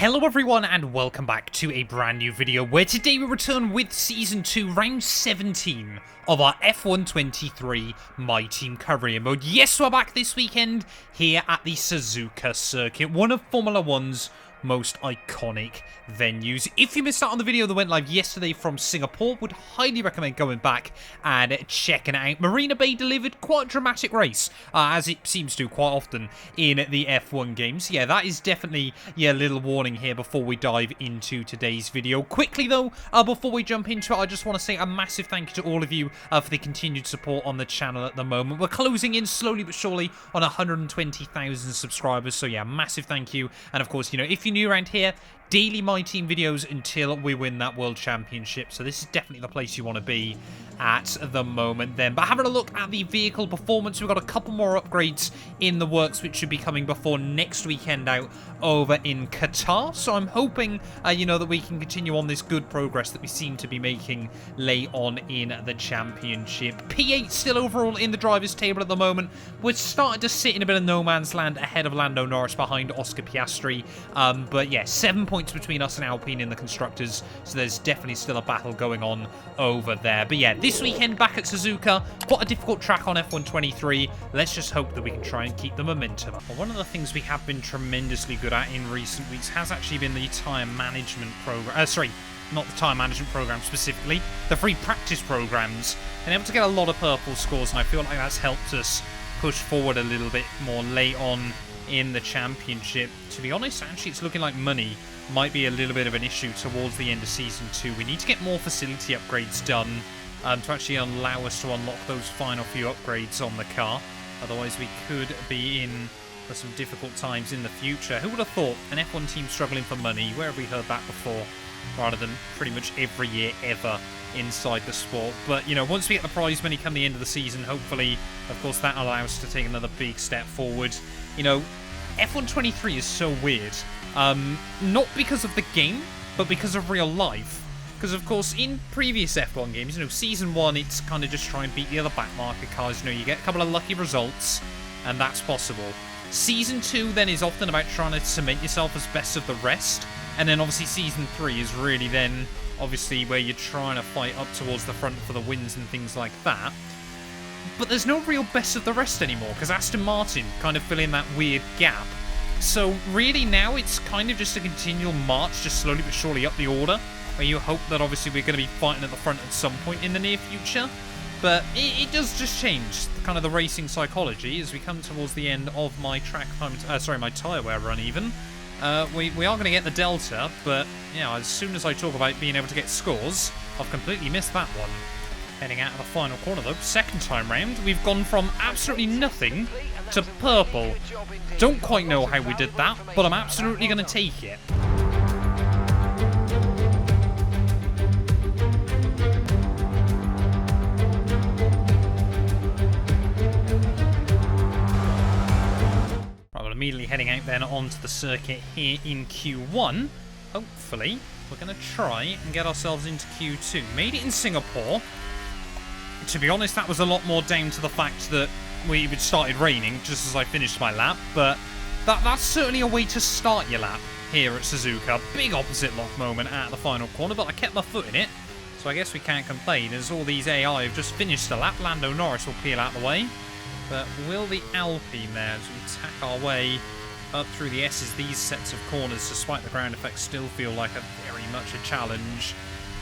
Hello everyone and welcome back to a brand new video where today we return with Season 2, Round 17 of our F123 My Team Career Mode. Yes, we're back this weekend here at the Suzuka circuit, one of Formula 1's most iconic venues. If you missed out on the video that went live yesterday from Singapore, would highly recommend going back and checking it out. Marina Bay delivered quite a dramatic race, as it seems to quite often in the F1 games. Yeah, that is definitely a little warning here before we dive into today's video. Quickly though, before we jump into it, I just want to say a massive thank you to all of you for the continued support on the channel at the moment. We're closing in slowly but surely on 120,000 subscribers, so yeah, massive thank you. And of course, you know, if you're new around here, daily My Team videos until we win that World Championship. So this is definitely the place you want to be at the moment then. But having a look at the vehicle performance, we've got a couple more upgrades in the works which should be coming before next weekend out over in Qatar. So I'm hoping, you know, that we can continue on this good progress that we seem to be making late on in the championship. P8 still overall in the drivers' table at the moment. We're starting to sit in a bit of no man's land ahead of Lando Norris behind Oscar Piastri. But yeah, 7 points between us and Alpine in the constructors. So there's definitely still a battle going on over there. But yeah, this weekend back at Suzuka, quite a difficult track on F123. Let's just hope that we can try and keep the momentum up. Well, one of the things we have been tremendously good at in recent weeks has actually been the tyre management program. Sorry, not the tyre management program specifically, the free practice programs. And able to get a lot of purple scores, and I feel like that's helped us push forward a little bit more late on in the championship. To be honest, actually, it's looking like money might be a little bit of an issue towards the end of Season 2. We need to get more facility upgrades done to actually allow us to unlock those final few upgrades on the car. Otherwise, we could be in for some difficult times in the future. Who would have thought an F1 team struggling for money? Where have we heard that before? Rather than pretty much every year ever inside the sport. But, you know, once we get the prize money come the end of the season, hopefully, of course, that allows us to take another big step forward. You know, F123 is so weird. Not because of the game, but because of real life. Because, of course, in previous F1 games, you know, Season 1, it's kind of just try and beat the other back market cars. You know, you get a couple of lucky results, and that's possible. Season 2, then, is often about trying to cement yourself as best of the rest. And then, obviously, Season 3 is really then, obviously, where you're trying to fight up towards the front for the wins and things like that. But there's no real best of the rest anymore, because Aston Martin kind of fill in that weird gap. So, really, now it's kind of just a continual march, just slowly but surely up the order, where you hope that obviously we're going to be fighting at the front at some point in the near future. But it does just change kind of the racing psychology as we come towards the end of my my tyre wear run even. We are going to get the Delta, but you know, as soon as I talk about being able to get scores, I've completely missed that one. Heading out of the final corner though, second time round, we've gone from absolutely nothing to purple. Don't quite know how we did that, but I'm absolutely going to take it. Immediately heading out then onto the circuit here in Q1. Hopefully, we're going to try and get ourselves into Q2. Made it in Singapore. To be honest, that was a lot more down to the fact that it started raining just as I finished my lap, but that's certainly a way to start your lap here at Suzuka. Big opposite lock moment at the final corner, but I kept my foot in it, so I guess we can't complain as all these AI have just finished the lap. Lando Norris will peel out the way. But will the Alpine there, as we tack our way up through the S's, these sets of corners, despite the ground effects, still feel like a very much a challenge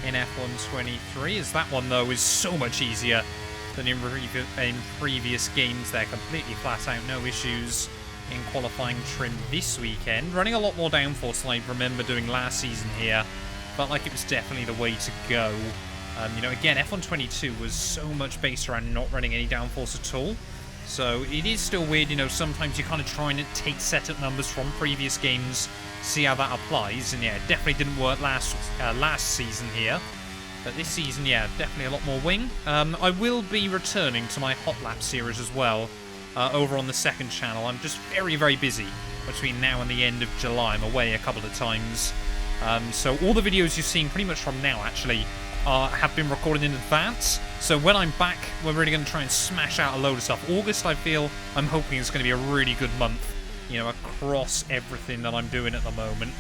in F123, as that one, though, is so much easier than in previous games. They're completely flat out, no issues in qualifying trim this weekend. Running a lot more downforce than I remember doing last season here. Felt like it was definitely the way to go. You know, again, F122 was so much based around not running any downforce at all. So it is still weird, you know, sometimes you're kind of trying to take setup numbers from previous games, see how that applies, and yeah, it definitely didn't work last season here. But this season, yeah, definitely a lot more wing. I will be returning to my Hot Lap series as well, over on the second channel. I'm just very, very busy between now and the end of July. I'm away a couple of times. So all the videos you've seen pretty much from now, actually, have been recorded in advance. So when I'm back, we're really going to try and smash out a load of stuff. August, I'm hoping it's going to be a really good month, you know, across everything that I'm doing at the moment.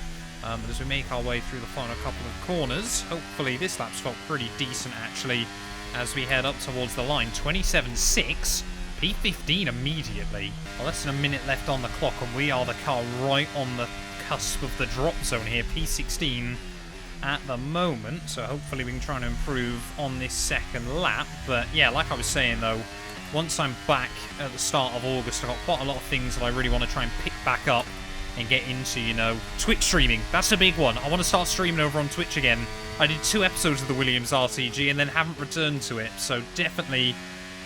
But as we make our way through the final couple of corners, hopefully this lap's felt pretty decent actually as we head up towards the line. 27.6, P15 immediately. Well, less than a minute left on the clock and we are the car right on the cusp of the drop zone here. P16 at the moment, so hopefully we can try and improve on this second lap. But yeah, like I was saying though, once I'm back at the start of August, I've got quite a lot of things that I really want to try and pick back up and get into, you know. Twitch streaming, that's a big one. I want to start streaming over on Twitch again. I did 2 episodes of the Williams RTG and then haven't returned to it, so definitely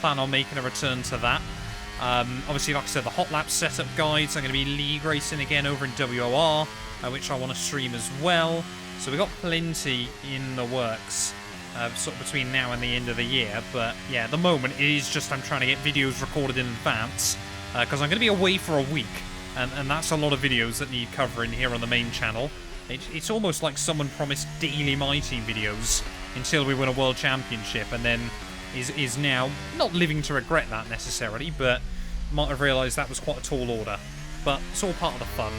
plan on making a return to that. Obviously, like I said, the Hot Lap setup guides, I'm going to be league racing again over in WOR, which I want to stream as well. So we've got plenty in the works sort of between now and the end of the year. But yeah, at the moment, it is just I'm trying to get videos recorded in advance because I'm going to be away for a week. And that's a lot of videos that need covering here on the main channel. It's almost like someone promised daily My Team videos until we win a World Championship and then is now not living to regret that necessarily, but might have realised that was quite a tall order. But it's all part of the fun.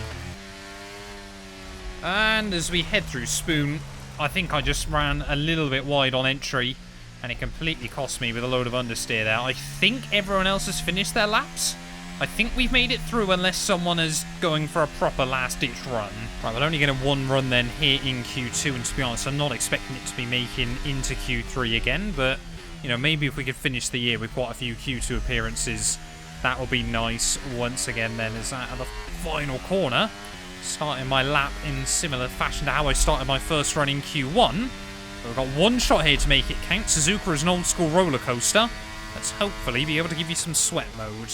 And as we head through Spoon, I think I just ran a little bit wide on entry and it completely cost me with a load of understeer there. I think everyone else has finished their laps. I think we've made it through unless someone is going for a proper last-ditch run. Right, we're only getting one run then here in Q2, and to be honest, I'm not expecting it to be making into Q3 again, but, you know, maybe if we could finish the year with quite a few Q2 appearances, that will be nice once again then, as at the final corner. Starting my lap in similar fashion to how I started my first run in Q1. But we've got one shot here to make it count. Suzuka is an old-school roller coaster. Let's hopefully be able to give you some sweat mode.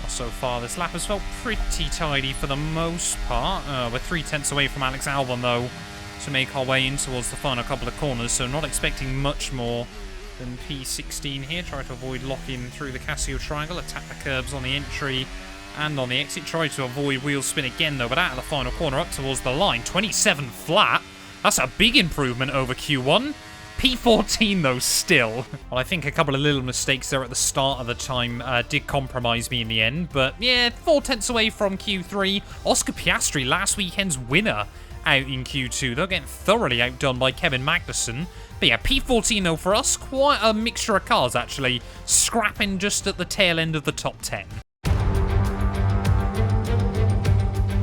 So far, this lap has felt pretty tidy for the most part. We're 3/10 away from Alex Albon, though, to make our way in towards the final couple of corners, so not expecting much more than P16 here. Try to avoid locking through the Casio triangle, attack the curbs on the entry and on the exit. Try to avoid wheel spin again, though, but out of the final corner up towards the line. 27 flat. That's a big improvement over Q1. P14 though, still. Well, I think a couple of little mistakes there at the start of the time did compromise me in the end. But yeah, 4/10 away from Q3. Oscar Piastri, last weekend's winner, out in Q2. They're getting thoroughly outdone by Kevin Magnussen. But yeah, P14 though for us, quite a mixture of cars actually, scrapping just at the tail end of the top 10.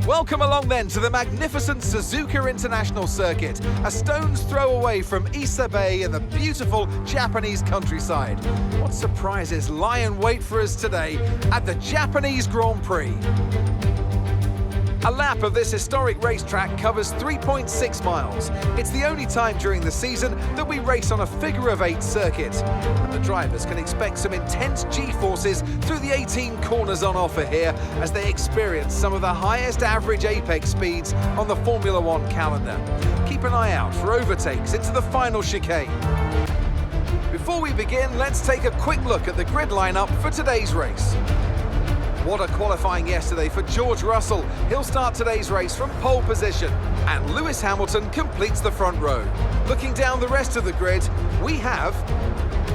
Welcome along then to the magnificent Suzuka International Circuit, a stone's throw away from Issa Bay in the beautiful Japanese countryside. What surprises lie in wait for us today at the Japanese Grand Prix? A lap of this historic racetrack covers 3.6 miles. It's the only time during the season that we race on a figure-of-8 circuit. And the drivers can expect some intense G-forces through the 18 corners on offer here as they experience some of the highest average apex speeds on the Formula One calendar. Keep an eye out for overtakes into the final chicane. Before we begin, let's take a quick look at the grid lineup for today's race. What a qualifying yesterday for George Russell. He'll start today's race from pole position. And Lewis Hamilton completes the front row. Looking down the rest of the grid, we have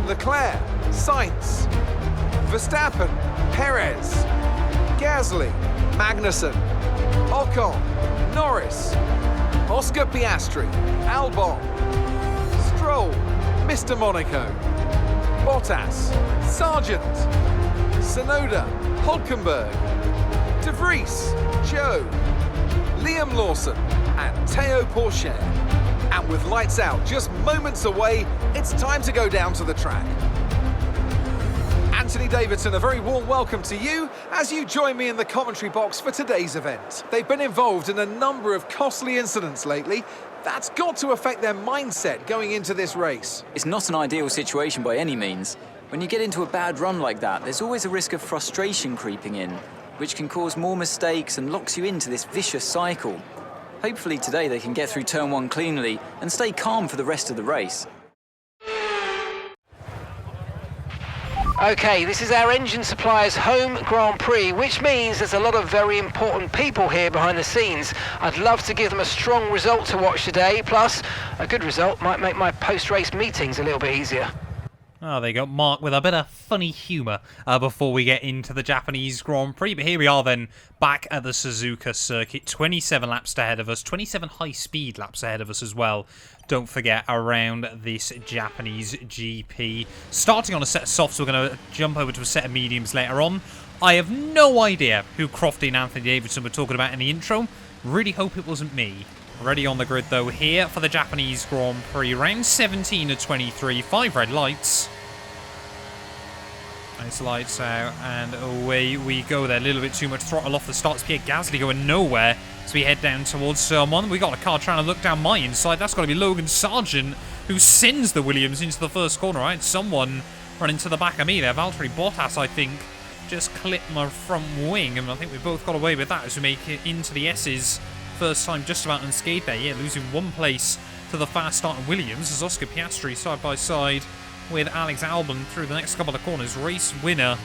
Leclerc, Sainz, Verstappen, Perez, Gasly, Magnussen, Ocon, Norris, Oscar Piastri, Albon, Stroll, Mr. Monaco, Bottas, Sargent, Tsunoda, Hulkenberg, De Vries, Joe, Liam Lawson and Théo Pourchaire. With lights out just moments away, it's time to go down to the track. Anthony Davidson, a very warm welcome to you as you join me in the commentary box for today's event. They've been involved in a number of costly incidents lately. That's got to affect their mindset going into this race. It's not an ideal situation by any means. When you get into a bad run like that, there's always a risk of frustration creeping in, which can cause more mistakes and locks you into this vicious cycle. Hopefully today they can get through turn 1 cleanly and stay calm for the rest of the race. Okay, this is our engine supplier's home Grand Prix, which means there's a lot of very important people here behind the scenes. I'd love to give them a strong result to watch today, plus a good result might make my post-race meetings a little bit easier. Oh, they got Mark with a bit of funny humour before we get into the Japanese Grand Prix. But here we are then, back at the Suzuka circuit. 27 laps ahead of us, 27 high-speed laps ahead of us as well. Don't forget, around this Japanese GP. Starting on a set of softs, we're going to jump over to a set of mediums later on. I have no idea who Crofty and Anthony Davidson were talking about in the intro. Really hope it wasn't me. Ready on the grid though here for the Japanese Grand Prix. Round 17 of 23, 5 red lights. Nice lights out and away we go there. A little bit too much throttle off the starts. Pierre Gasly going nowhere as we head down towards someone. We got a car trying to look down my inside. That's got to be Logan Sargent who sends the Williams into the first corner. I had someone running to the back of me there. Valtteri Bottas, I think, just clipped my front wing, and I think we both got away with that as we make it into the S's. First time just about unscathed there, yeah, losing 1 place to the fast starting Williams as Oscar Piastri side by side with Alex Albon through the next couple of corners. Race winner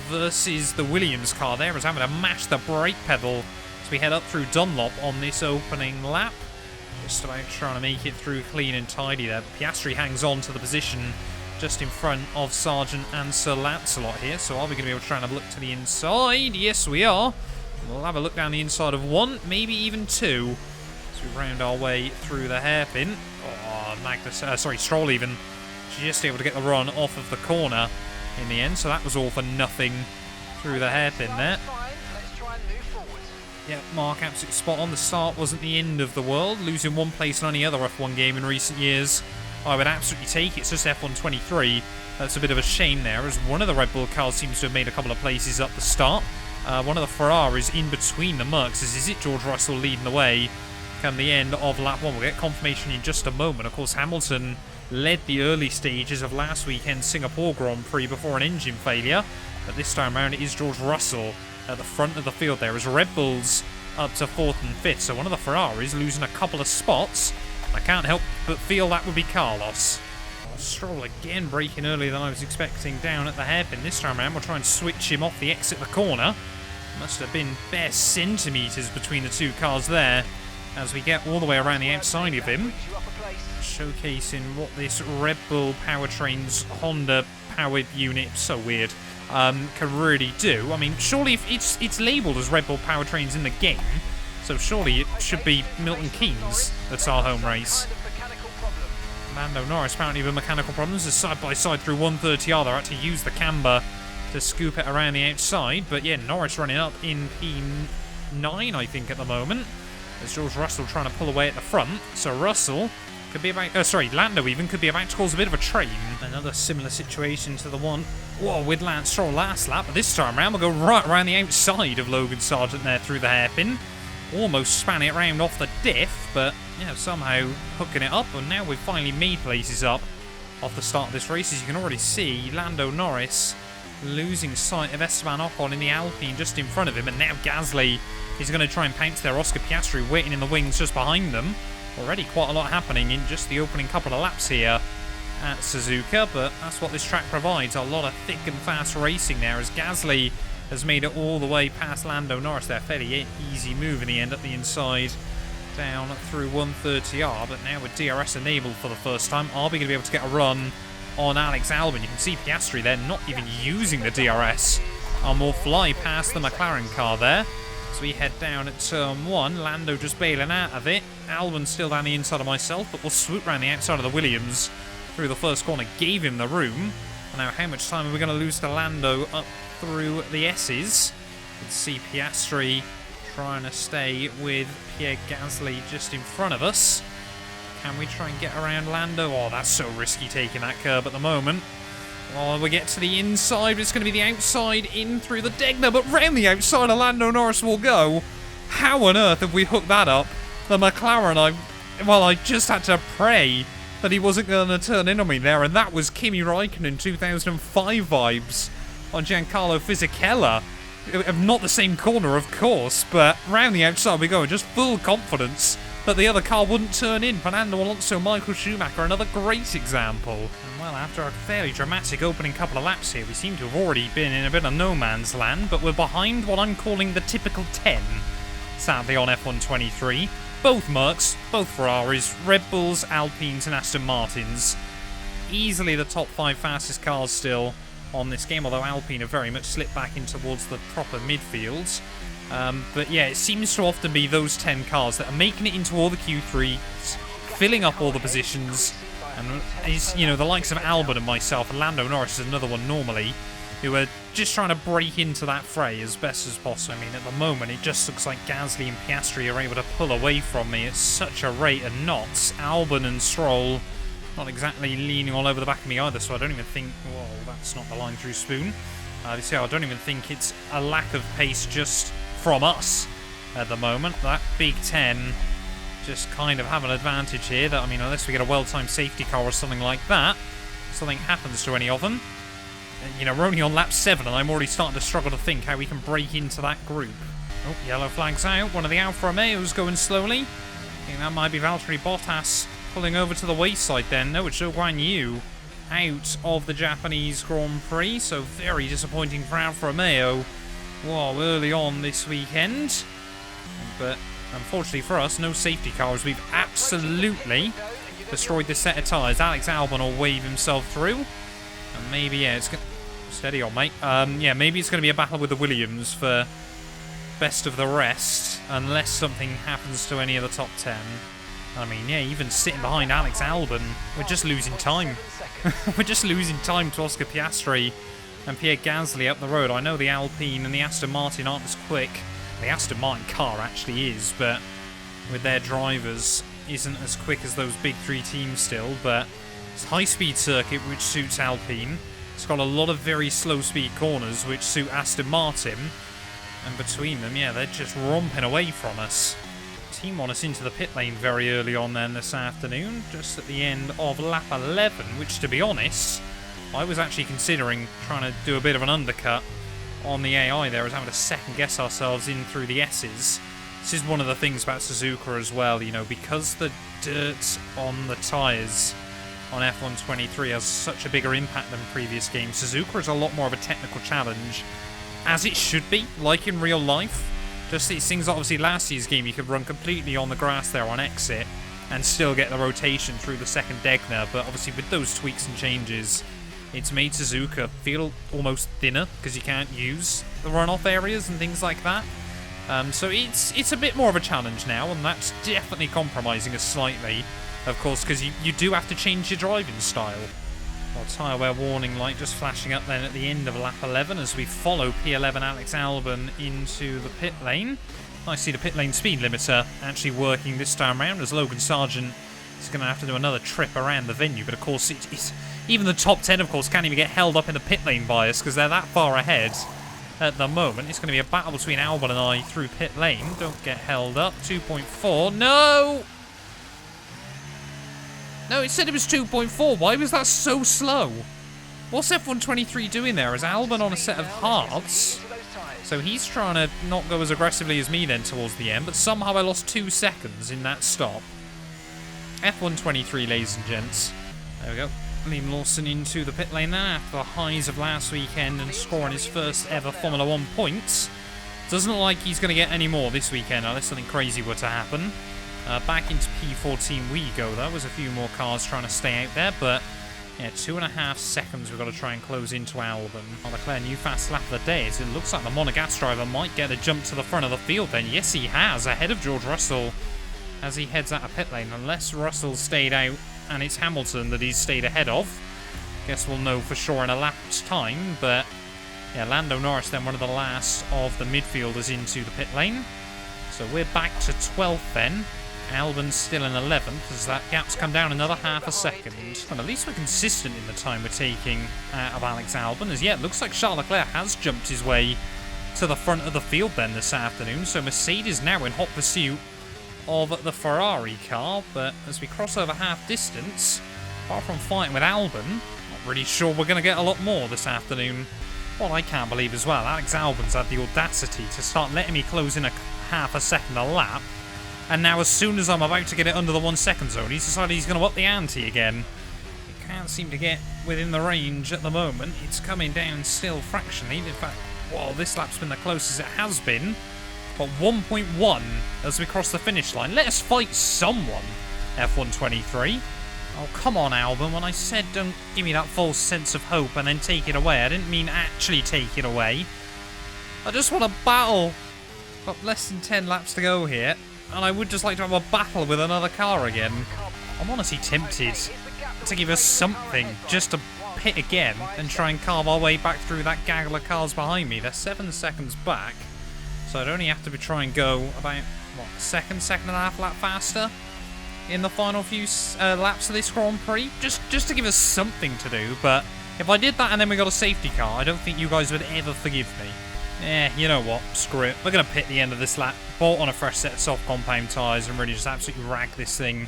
versus the Williams car there as having to mash the brake pedal as we head up through Dunlop on this opening lap. Just about trying to make it through clean and tidy there. But Piastri hangs on to the position just in front of Sargent and Sir Lancelot here. So are we going to be able to try and have a look to the inside? Yes, we are. We'll have a look down the inside of 1, maybe even 2, as we round our way through the hairpin. Oh, Stroll even just able to get the run off of the corner in the end, so that was all for nothing through the hairpin there. Yeah, Mark, absolutely spot on. The start wasn't the end of the world. Losing 1 place in any other F1 game in recent years, I would absolutely take it. It's just F123. That's a bit of a shame there, as one of the Red Bull cars seems to have made a couple of places up the start. One of the Ferraris in between the Mercs. Is it George Russell leading the way come the end of lap 1? We'll get confirmation in just a moment. Of course, Hamilton led the early stages of last weekend's Singapore Grand Prix before an engine failure. But this time around, it is George Russell at the front of the field there as Red Bull's up to 4th and 5th. So one of the Ferraris losing a couple of spots. I can't help but feel that would be Carlos. Stroll again braking earlier than I was expecting down at the hairpin. This time around, we'll try and switch him off the exit of the corner. Must have been bare centimetres between the two cars there as we get all the way around the outside of him. Showcasing what this Red Bull powertrain's Honda powered unit, so weird, can really do. I mean, surely if it's labelled as Red Bull powertrains in the game, so surely it should be Milton Keynes that's our home race. Lando Norris apparently with mechanical problems as side by side through 130R. They're had to use the camber to scoop it around the outside, but yeah, Norris running up in P9 I think at the moment as George Russell trying to pull away at the front. So Russell could be about, Lando even could be about to cause a bit of a train. Another similar situation to the one with Lance Stroll last lap, but this time around we'll go right around the outside of Logan Sargent there through the hairpin. Almost spanning it round off the diff, but yeah, somehow hooking it up, and now we've finally made places up off the start of this race. As you can already see, Lando Norris losing sight of Esteban Ocon in the Alpine just in front of him, and now Gasly is going to try and pounce there. Oscar Piastri waiting in the wings just behind them. Already quite a lot happening in just the opening couple of laps here at Suzuka, but that's what this track provides. A lot of thick and fast racing there as Gasly has made it all the way past Lando Norris there. Fairly easy move in the end up the inside down through 130R, but now with DRS enabled for the first time, are we going to be able to get a run on Alex Albon? You can see Piastri there not even using the DRS and will fly past the McLaren car there. So we head down at turn 1, Lando just bailing out of it, Albon still down the inside of myself, but we'll swoop around the outside of the Williams through the first corner, gave him the room. And now how much time are we going to lose to Lando up through the S's? You can see Piastri trying to stay with Pierre Gasly just in front of us. Can we try and get around Lando? Oh, that's so risky taking that curb at the moment. Oh, we get to the inside. It's going to be the outside in through the Degner, but round the outside of Lando Norris will go. How on earth have we hooked that up? The McLaren, I just had to pray that he wasn't going to turn in on me there, and that was Kimi Räikkönen 2005 vibes on Giancarlo Fisichella. Not the same corner, of course, but round the outside we go, just full confidence that the other car wouldn't turn in. Fernando Alonso, Michael Schumacher, another great example. And well, after a fairly dramatic opening couple of laps here, we seem to have already been in a bit of no man's land, but we're behind what I'm calling the typical 10, sadly, on F123. Both Mercs, both Ferraris, Red Bulls, Alpines and Aston Martins. Easily the top 5 fastest cars still on this game, although Alpine have very much slipped back in towards the proper midfields. But yeah, it seems to often be those 10 cars that are making it into all the Q3s, filling up all the positions, and it's, you know, the likes of Albon and myself, and Lando Norris is another one normally, who are just trying to break into that fray as best as possible. I mean, at the moment, it just looks like Gasly and Piastri are able to pull away from me at such a rate of knots. Albon and Stroll not exactly leaning all over the back of me either, so I don't even think... Whoa, that's not the line through Spoon. You see, I don't even think it's a lack of pace just from us at the moment. That Big 10 just kind of have an advantage here. That, I mean, unless we get a well-timed safety car or something like that, something happens to any of them. You know, we're only on lap 7 and I'm already starting to struggle to think how we can break into that group. Oh, yellow flag's out. One of the Alfa Romeos going slowly. I think that might be Valtteri Bottas pulling over to the wayside then. No, it's Zhou Guan Yu out of the Japanese Grand Prix. So very disappointing for Alfa Romeo. Whoa, early on this weekend. But unfortunately for us, no safety cars. We've absolutely destroyed this set of tyres. Alex Albon will wave himself through. And maybe, yeah, it's going to... Steady on, mate. Yeah, maybe it's going to be a battle with the Williams for best of the rest, unless something happens to any of the top 10. I mean, yeah, even sitting behind Alex Albon, we're just losing time. We're just losing time to Oscar Piastri and Pierre Gasly up the road. I know the Alpine and the Aston Martin aren't as quick. The Aston Martin car actually is, but with their drivers isn't as quick as those big 3 teams still, but it's a high-speed circuit which suits Alpine. It's got a lot of very slow-speed corners which suit Aston Martin. And between them, yeah, they're just romping away from us. Team want us into the pit lane very early on then this afternoon, just at the end of lap 11, which, to be honest, I was actually considering trying to do a bit of an undercut on the AI there, as having to second-guess ourselves in through the S's. This is one of the things about Suzuka as well, you know, because the dirt on the tyres on F123 has such a bigger impact than previous games. Suzuka is a lot more of a technical challenge, as it should be, like in real life. Just these things, obviously last year's game you could run completely on the grass there on exit and still get the rotation through the second Degner, but obviously with those tweaks and changes, it's made Suzuka feel almost thinner because you can't use the runoff areas and things like that. So it's a bit more of a challenge now, and that's definitely compromising us slightly, of course, because you do have to change your driving style. Well, tyre wear warning light just flashing up then at the end of lap 11 as we follow P11 Alex Albon into the pit lane. I see the pit lane speed limiter actually working this time around, as Logan Sargent is going to have to do another trip around the venue, but of course it's even the top 10 of course can't even get held up in the pit lane by us because they're that far ahead at the moment. It's going to be a battle between Albon and I through pit lane. Don't get held up. 2.4. No! No, it said it was 2.4. Why was that so slow? What's F123 doing there? Is Albon on a set of hards? So he's trying to not go as aggressively as me then towards the end, but somehow I lost 2 seconds in that stop. F123, ladies and gents. There we go. Liam Lawson into the pit lane there after the highs of last weekend and scoring his first ever Formula 1 points. Doesn't look like he's going to get any more this weekend unless something crazy were to happen. Back into P14 we go though. There's a few more cars trying to stay out there, but yeah, 2.5 seconds we've got to try and close into Albon. I'll declare new fast lap of the day, as it looks like the Monegasque driver might get a jump to the front of the field then. Yes, he has, ahead of George Russell as he heads out of pit lane. Unless Russell stayed out and it's Hamilton that he's stayed ahead of. Guess we'll know for sure in a lap's time, but yeah, Lando Norris then one of the last of the midfielders into the pit lane. So we're back to 12th then. Albon's still in 11th as that gap's come down another half a second. Well, at least we're consistent in the time we're taking out of Alex Albon, as it looks like Charles Leclerc has jumped his way to the front of the field then this afternoon, so Mercedes now in hot pursuit of the Ferrari car, but as we cross over half distance, apart from fighting with Albon, not really sure we're going to get a lot more this afternoon. What I can't believe as well, Alex Albon's had the audacity to start letting me close in a half a second a lap, and now as soon as I'm about to get it under the 1 second zone, he's decided he's going to up the ante again. It can't seem to get within the range at the moment. It's coming down still fractionally. In fact, well, this lap's been the closest it has been. But 1.1 as we cross the finish line. Let us fight someone, F123. Oh, come on, Albon. When I said don't give me that false sense of hope and then take it away, I didn't mean actually take it away. I just want a battle. Got less than 10 laps to go here, and I would just like to have a battle with another car again. I'm honestly tempted to give us something just to pit again and try and carve our way back through that gaggle of cars behind me. They're 7 seconds back, so I'd only have to try and go about, what, second and a half lap faster in the final few laps of this Grand Prix, just to give us something to do. But if I did that and then we got a safety car, I don't think you guys would ever forgive me. You know what, screw it. We're going to pit the end of this lap, bolt on a fresh set of soft compound tyres and really just absolutely rag this thing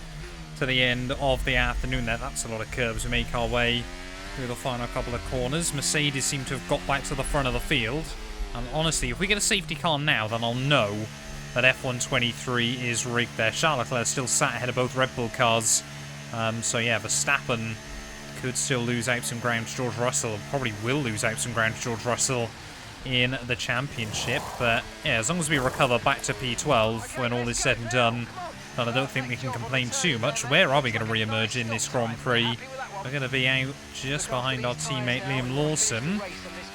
to the end of the afternoon there. That's a lot of curves. We make our way through the final couple of corners. Mercedes seem to have got back to the front of the field. And honestly, if we get a safety car now, then I'll know that F123 is rigged there. Charles Leclerc still sat ahead of both Red Bull cars. So yeah, Verstappen could still lose out some ground to George Russell. Probably will lose out some ground to George Russell in the championship. But yeah, as long as we recover back to P12 when all is said and done, then I don't think we can complain too much. Where are we going to re-emerge in this Grand Prix? We're going to be out just behind our teammate Liam Lawson.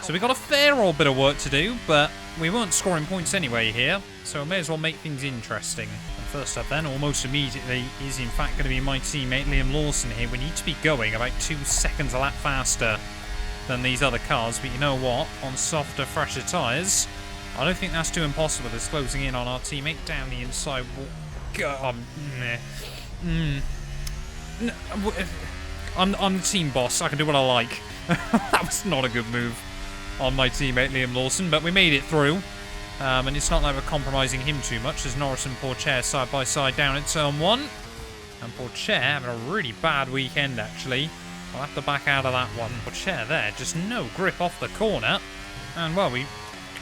So we've got a fair old bit of work to do, but we weren't scoring points anyway here, so we may as well make things interesting. And first up then, almost immediately, is in fact going to be my teammate Liam Lawson here. We need to be going about 2 seconds a lap faster than these other cars, but you know what? On softer, fresher tyres, I don't think that's too impossible. It's closing in on our teammate down the inside. I'm the team boss. I can do what I like. That was not a good move on my teammate Liam Lawson, but we made it through. And it's not like we're compromising him too much, as Norris and Pourchaire side by side down at turn 1. And Pourchaire having a really bad weekend, actually. I'll have to back out of that one. Pourchaire there, just no grip off the corner. And, well, we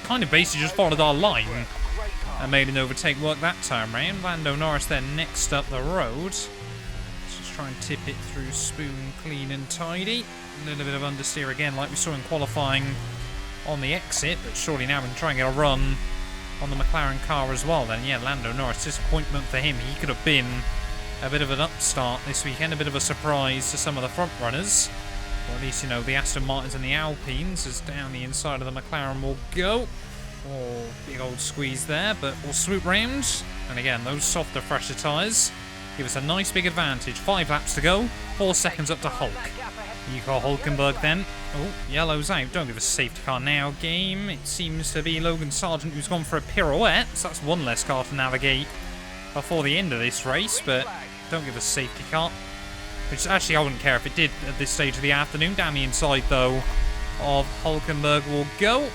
kind of basically just followed our line and made an overtake work that time round. Lando Norris there next up the road. Let's just try and tip it through spoon, clean and tidy. A little bit of understeer again, like we saw in qualifying on the exit, but surely now we can try and get a run on the McLaren car as well. Then, yeah, Lando Norris, disappointment for him. He could have been a bit of an upstart this weekend, a bit of a surprise to some of the front runners. Or at least, you know, the Aston Martins and the Alpines, as down the inside of the McLaren will go. Oh, big old squeeze there, but we'll swoop round. And again, those softer, fresher tyres give us a nice big advantage. 5 laps to go, 4 seconds up to Hulk. Nico Hulkenberg then. Oh, yellow's out. Don't give us a safety car now, game. It seems to be Logan Sargent who's gone for a pirouette, so that's one less car to navigate before the end of this race, but don't give us a safety car. Which actually I wouldn't care if it did at this stage of the afternoon. Down the inside, though, of Hulkenberg will go.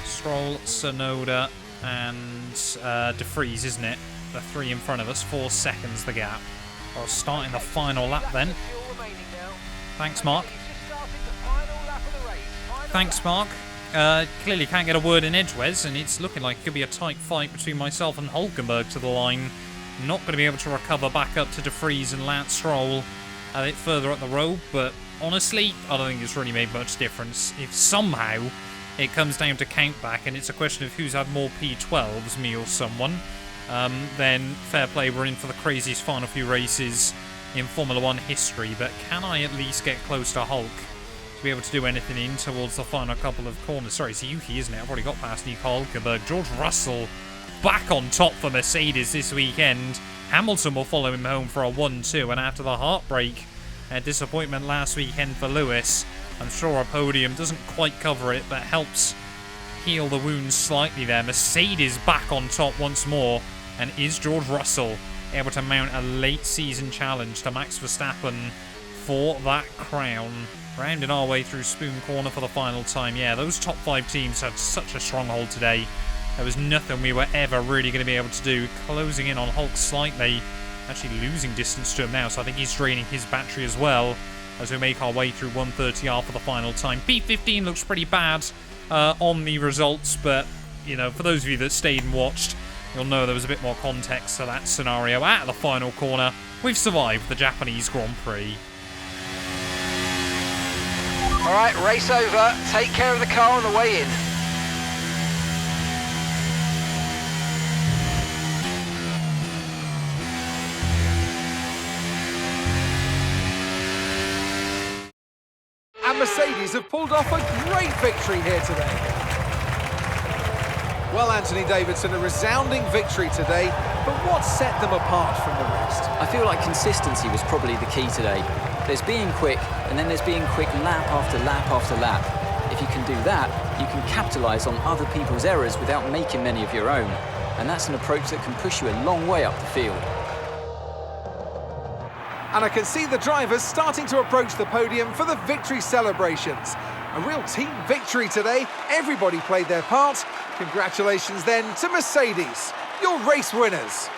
Stroll, Tsunoda, and De Vries, isn't it? The 3 in front of us, 4 seconds the gap. Well, starting the final lap then. Thanks, Mark. Thanks, Mark. Clearly can't get a word in edgeways, and it's looking like it could be a tight fight between myself and Hulkenberg to the line. Not going to be able to recover back up to De Vries and Lance Stroll a bit further up the road, but honestly, I don't think it's really made much difference. If somehow it comes down to count back and it's a question of who's had more P12s, me or someone, then fair play, we're in for the craziest final few races in Formula 1 history. But can I at least get close to Hulk to be able to do anything in towards the final couple of corners? Sorry, it's Yuki, isn't it? I've already got past Nico Hulkenberg. George Russell back on top for Mercedes this weekend. Hamilton will follow him home for a 1-2, and after the heartbreak and disappointment last weekend for Lewis, I'm sure a podium doesn't quite cover it, but helps heal the wounds slightly there. Mercedes back on top once more, and is George Russell able to mount a late season challenge to Max Verstappen for that crown. Rounding our way through Spoon Corner for the final time. Yeah, those top 5 teams had such a stronghold today. There was nothing we were ever really going to be able to do. Closing in on Hulk slightly. Actually losing distance to him now, so I think he's draining his battery as well as we make our way through 130R for the final time. P15 looks pretty bad on the results, but, you know, for those of you that stayed and watched, you'll know there was a bit more context to that scenario. At the final corner, we've survived the Japanese Grand Prix. All right, race over. Take care of the car on the way in. And Mercedes have pulled off a great victory here today. Well, Anthony Davidson, a resounding victory today, but what set them apart from the rest? I feel like consistency was probably the key today. There's being quick, and then there's being quick lap after lap after lap. If you can do that, you can capitalise on other people's errors without making many of your own. And that's an approach that can push you a long way up the field. And I can see the drivers starting to approach the podium for the victory celebrations. A real team victory today. Everybody played their part. Congratulations then to Mercedes, your race winners.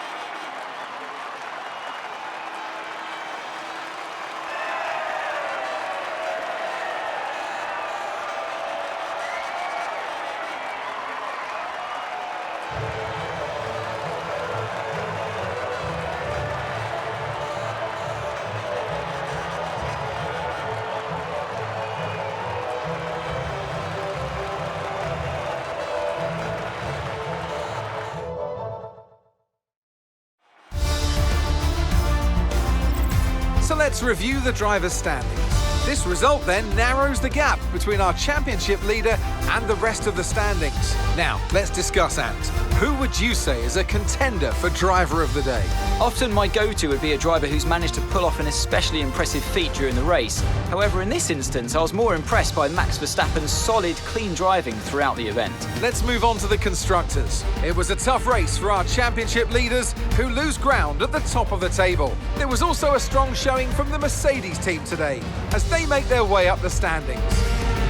So let's review the drivers' standings. This result then narrows the gap between our championship leader and the rest of the standings. Now, let's discuss, Ant. Who would you say is a contender for driver of the day? Often my go-to would be a driver who's managed to pull off an especially impressive feat during the race. However, in this instance, I was more impressed by Max Verstappen's solid, clean driving throughout the event. Let's move on to the constructors. It was a tough race for our championship leaders who lose ground at the top of the table. There was also a strong showing from the Mercedes team today as they make their way up the standings.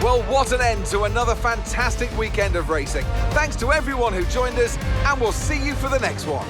Well, what an end to another fantastic weekend of racing. Thanks to everyone who joined us, and we'll see you for the next one.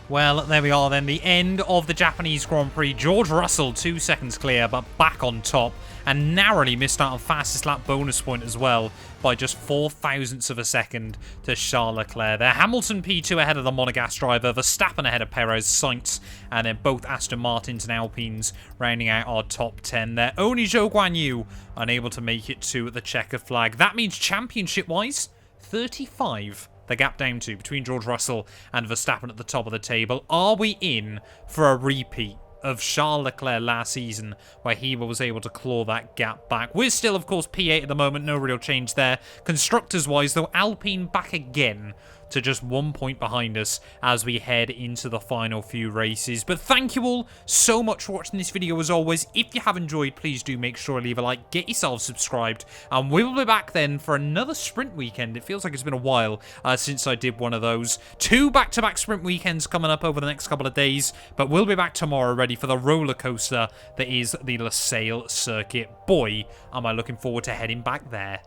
Well, there we are then, the end of the Japanese Grand Prix. George Russell 2 seconds clear, but back on top, and narrowly missed out on fastest lap bonus point as well by just 4 thousandths of a second to Charles Leclerc there. Hamilton P2 ahead of the Monegasque driver, Verstappen ahead of Perez, Sainz, and then both Aston Martins and Alpines rounding out our top 10 there. Only Zhou Guanyu unable to make it to the checkered flag. That means championship-wise, 35 the gap down to between George Russell and Verstappen at the top of the table. Are we in for a repeat of Charles Leclerc last season, where he was able to claw that gap back? We're still, of course, P8 at the moment, no real change there. Constructors-wise, though, Alpine back again to just 1 point behind us as we head into the final few races. But thank you all so much for watching this video as always. If you have enjoyed, please do make sure to leave a like, get yourself subscribed, and we will be back then for another sprint weekend. It feels like it's been a while since I did one of those. 2 back-to-back sprint weekends coming up over the next couple of days, but we'll be back tomorrow ready for the roller coaster that is the Losail circuit. Boy, am I looking forward to heading back there.